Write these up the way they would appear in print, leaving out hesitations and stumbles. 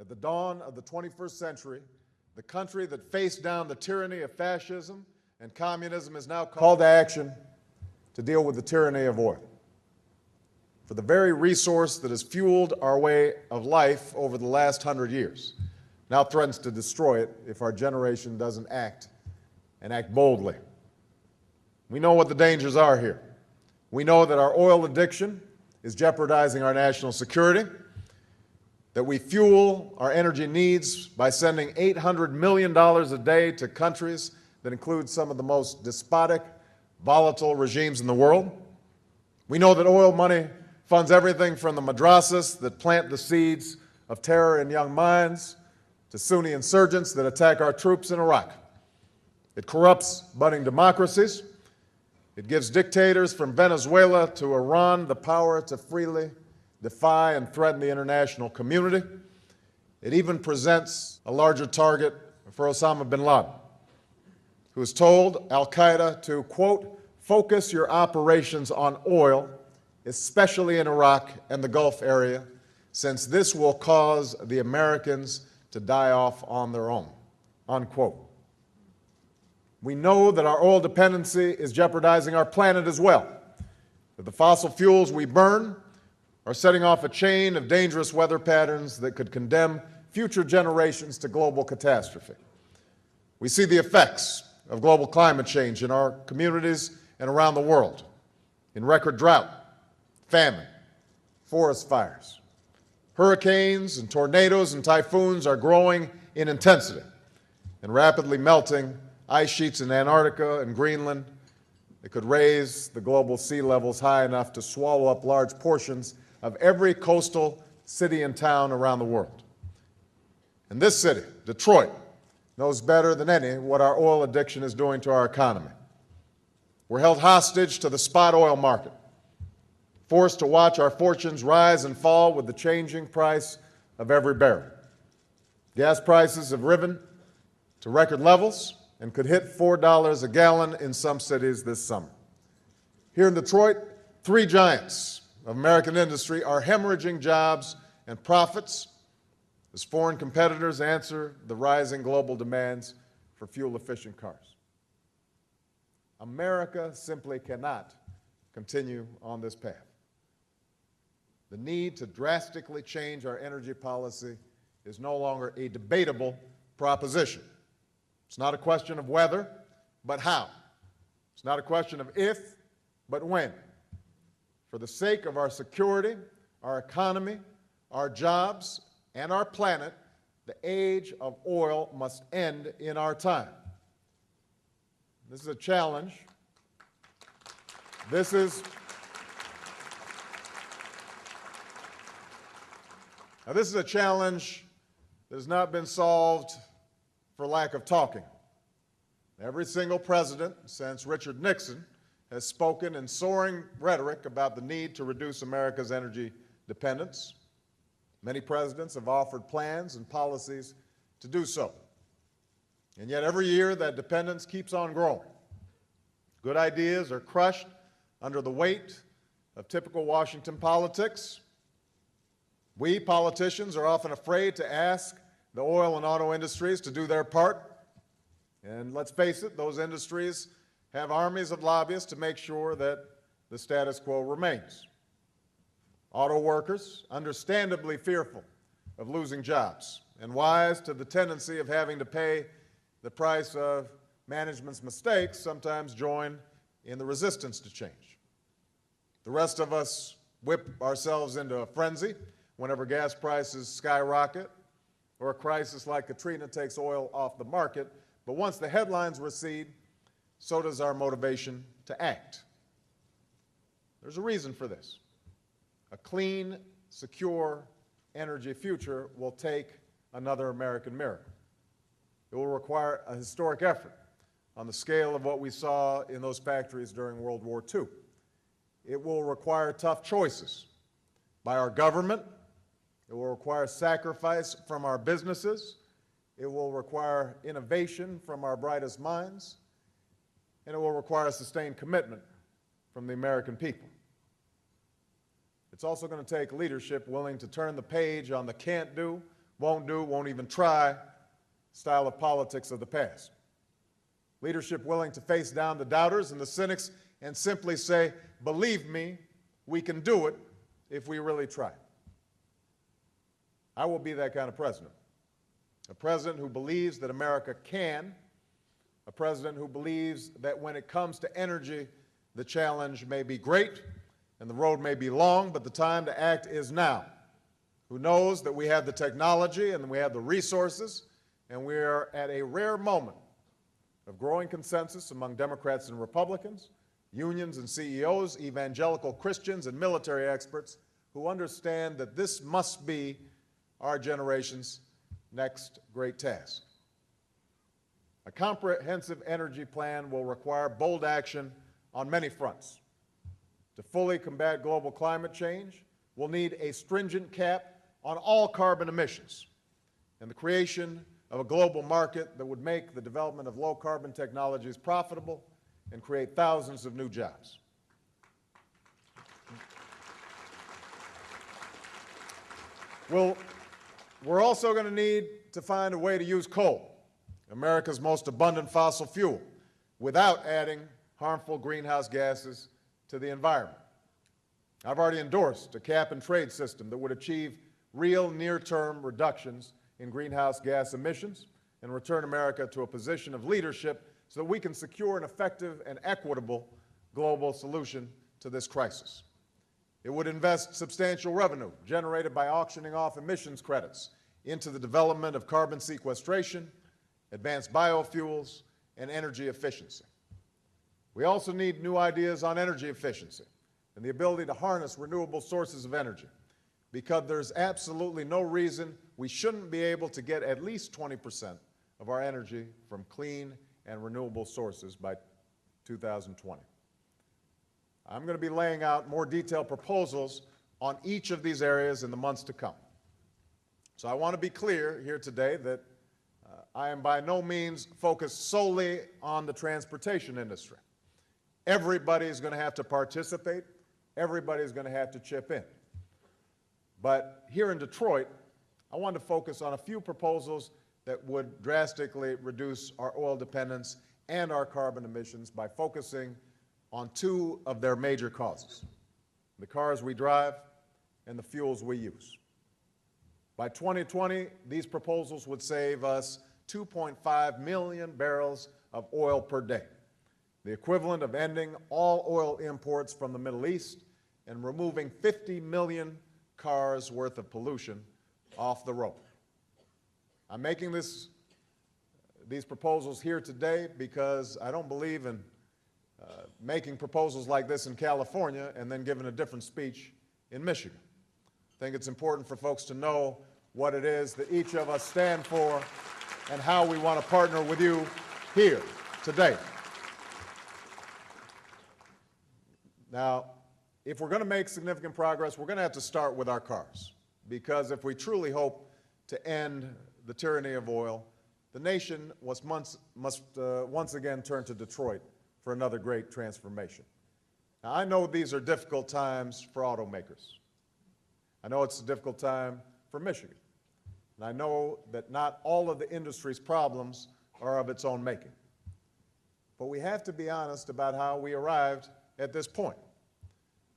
At the dawn of the 21st century, the country that faced down the tyranny of fascism and communism is now called to action to deal with the tyranny of oil. For the very resource that has fueled our way of life over the last 100 years now threatens to destroy it if our generation doesn't act, and act boldly. We know what the dangers are here. We know that our oil addiction is jeopardizing our national security, that we fuel our energy needs by sending $800 million a day to countries that include some of the most despotic, volatile regimes in the world. We know that oil money funds everything from the madrasas that plant the seeds of terror in young minds to Sunni insurgents that attack our troops in Iraq. It corrupts budding democracies. It gives dictators from Venezuela to Iran the power to freely defy and threaten the international community. It even presents a larger target for Osama bin Laden, who has told al-Qaeda to, quote, focus your operations on oil, especially in Iraq and the Gulf area, since this will cause the Americans to die off on their own, unquote. We know that our oil dependency is jeopardizing our planet as well, that the fossil fuels we burn are setting off a chain of dangerous weather patterns that could condemn future generations to global catastrophe. We see the effects of global climate change in our communities and around the world, in record drought, famine, forest fires. Hurricanes and tornadoes and typhoons are growing in intensity and rapidly melting ice sheets in Antarctica and Greenland that could raise the global sea levels high enough to swallow up large portions of every coastal city and town around the world. And this city, Detroit, knows better than any what our oil addiction is doing to our economy. We're held hostage to the spot oil market, forced to watch our fortunes rise and fall with the changing price of every barrel. Gas prices have risen to record levels and could hit $4 a gallon in some cities this summer. Here in Detroit, three giants of American industry are hemorrhaging jobs and profits as foreign competitors answer the rising global demands for fuel-efficient cars. America simply cannot continue on this path. The need to drastically change our energy policy is no longer a debatable proposition. It's not a question of whether, but how. It's not a question of if, but when. For the sake of our security, our economy, our jobs, and our planet, the age of oil must end in our time. This is a challenge. This is a challenge that has not been solved for lack of talking. Every single president since Richard Nixon has spoken in soaring rhetoric about the need to reduce America's energy dependence. Many presidents have offered plans and policies to do so. And yet every year that dependence keeps on growing. Good ideas are crushed under the weight of typical Washington politics. We politicians are often afraid to ask the oil and auto industries to do their part. And let's face it, those industries have armies of lobbyists to make sure that the status quo remains. Auto workers, understandably fearful of losing jobs and wise to the tendency of having to pay the price of management's mistakes, sometimes join in the resistance to change. The rest of us whip ourselves into a frenzy whenever gas prices skyrocket or a crisis like Katrina takes oil off the market. But once the headlines recede, so does our motivation to act. There's a reason for this. A clean, secure energy future will take another American miracle. It will require a historic effort on the scale of what we saw in those factories during World War II. It will require tough choices by our government. It will require sacrifice from our businesses. It will require innovation from our brightest minds. And it will require a sustained commitment from the American people. It's also going to take leadership willing to turn the page on the can't do, won't do, won't even try style of politics of the past. Leadership willing to face down the doubters and the cynics and simply say, believe me, we can do it if we really try. I will be that kind of president. A president who believes that America can, a president who believes that when it comes to energy, the challenge may be great and the road may be long, but the time to act is now. Who knows that we have the technology and we have the resources, and we are at a rare moment of growing consensus among Democrats and Republicans, unions and CEOs, evangelical Christians and military experts who understand that this must be our generation's next great task. A comprehensive energy plan will require bold action on many fronts. To fully combat global climate change, we'll need a stringent cap on all carbon emissions and the creation of a global market that would make the development of low-carbon technologies profitable and create thousands of new jobs. We're also going to need to find a way to use coal, America's most abundant fossil fuel, without adding harmful greenhouse gases to the environment. I've already endorsed a cap-and-trade system that would achieve real near-term reductions in greenhouse gas emissions and return America to a position of leadership so that we can secure an effective and equitable global solution to this crisis. It would invest substantial revenue generated by auctioning off emissions credits into the development of carbon sequestration, advanced biofuels, and energy efficiency. We also need new ideas on energy efficiency and the ability to harness renewable sources of energy, because there's absolutely no reason we shouldn't be able to get at least 20% of our energy from clean and renewable sources by 2020. I'm going to be laying out more detailed proposals on each of these areas in the months to come. So I want to be clear here today that I am by no means focused solely on the transportation industry. Everybody is going to have to participate. Everybody is going to have to chip in. But here in Detroit, I want to focus on a few proposals that would drastically reduce our oil dependence and our carbon emissions by focusing on two of their major causes: the cars we drive and the fuels we use. By 2020, these proposals would save us 2.5 million barrels of oil per day, the equivalent of ending all oil imports from the Middle East and removing 50 million cars worth of pollution off the road. I'm making these proposals here today because I don't believe in making proposals like this in California and then giving a different speech in Michigan. I think it's important for folks to know what it is that each of us stand for and how we want to partner with you here today. Now, if we're going to make significant progress, we're going to have to start with our cars, because if we truly hope to end the tyranny of oil, the nation must once again turn to Detroit for another great transformation. Now, I know these are difficult times for automakers. I know it's a difficult time for Michigan. And I know that not all of the industry's problems are of its own making. But we have to be honest about how we arrived at this point.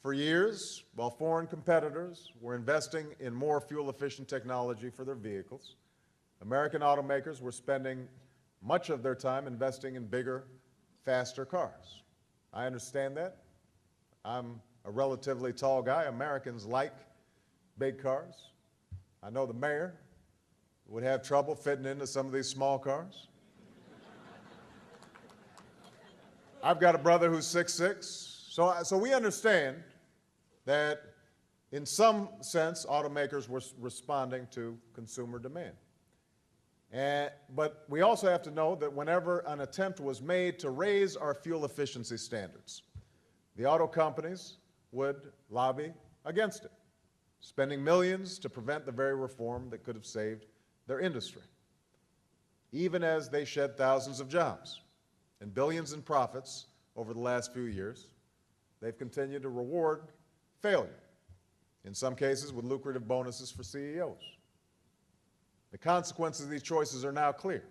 For years, while foreign competitors were investing in more fuel-efficient technology for their vehicles, American automakers were spending much of their time investing in bigger, faster cars. I understand that. I'm a relatively tall guy. Americans like big cars. I know the mayor would have trouble fitting into some of these small cars. I've got a brother who's 6'6", so we understand that in some sense automakers were responding to consumer demand. But we also have to know that whenever an attempt was made to raise our fuel efficiency standards, the auto companies would lobby against it, spending millions to prevent the very reform that could have saved their industry, even as they shed thousands of jobs and billions in profits over the last few years. They've continued to reward failure, in some cases with lucrative bonuses for CEOs. The consequences of these choices are now clear.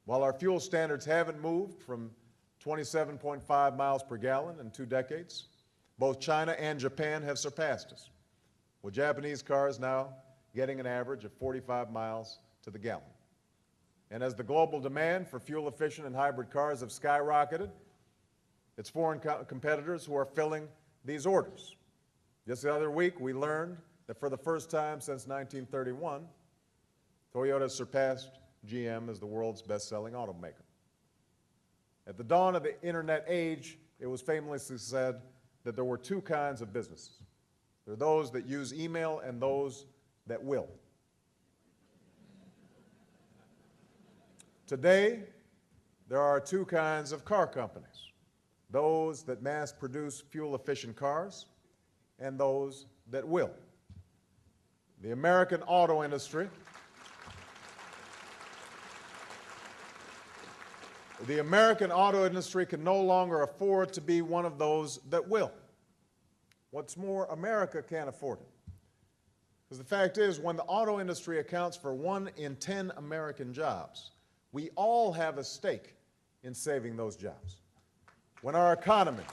While our fuel standards haven't moved from 27.5 miles per gallon in 2 decades, both China and Japan have surpassed us, with Japanese cars now getting an average of 45 miles to the gallon. And as the global demand for fuel-efficient and hybrid cars have skyrocketed, it's foreign competitors who are filling these orders. Just the other week, we learned that for the first time since 1931, Toyota surpassed GM as the world's best-selling automaker. At the dawn of the internet age, it was famously said that there were 2 kinds of businesses. There are those that use email and those that will. Today, there are 2 kinds of car companies: those that mass-produce fuel-efficient cars and those that will. The American auto industry can no longer afford to be one of those that will. What's more, America can't afford it. Because the fact is, when the auto industry accounts for 1 in 10 American jobs, we all have a stake in saving those jobs. When our economy,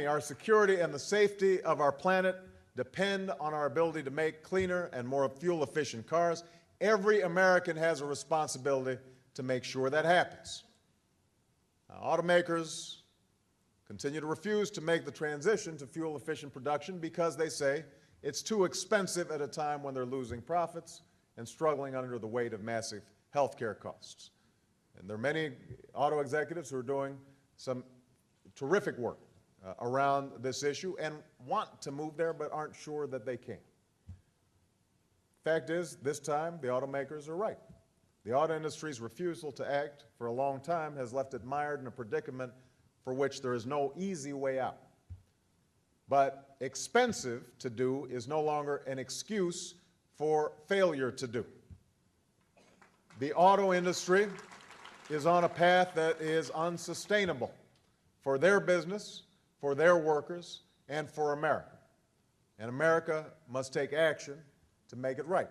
our security, and the safety of our planet depend on our ability to make cleaner and more fuel-efficient cars, every American has a responsibility to make sure that happens. Now, automakers continue to refuse to make the transition to fuel-efficient production because they say it's too expensive at a time when they're losing profits and struggling under the weight of massive health care costs. And there are many auto executives who are doing some terrific work around this issue and want to move there but aren't sure that they can. Fact is, this time, the automakers are right. The auto industry's refusal to act for a long time has left it mired in a predicament for which there is no easy way out. But expensive to do is no longer an excuse for failure to do. The auto industry is on a path that is unsustainable for their business, for their workers, and for America. And America must take action to make it right.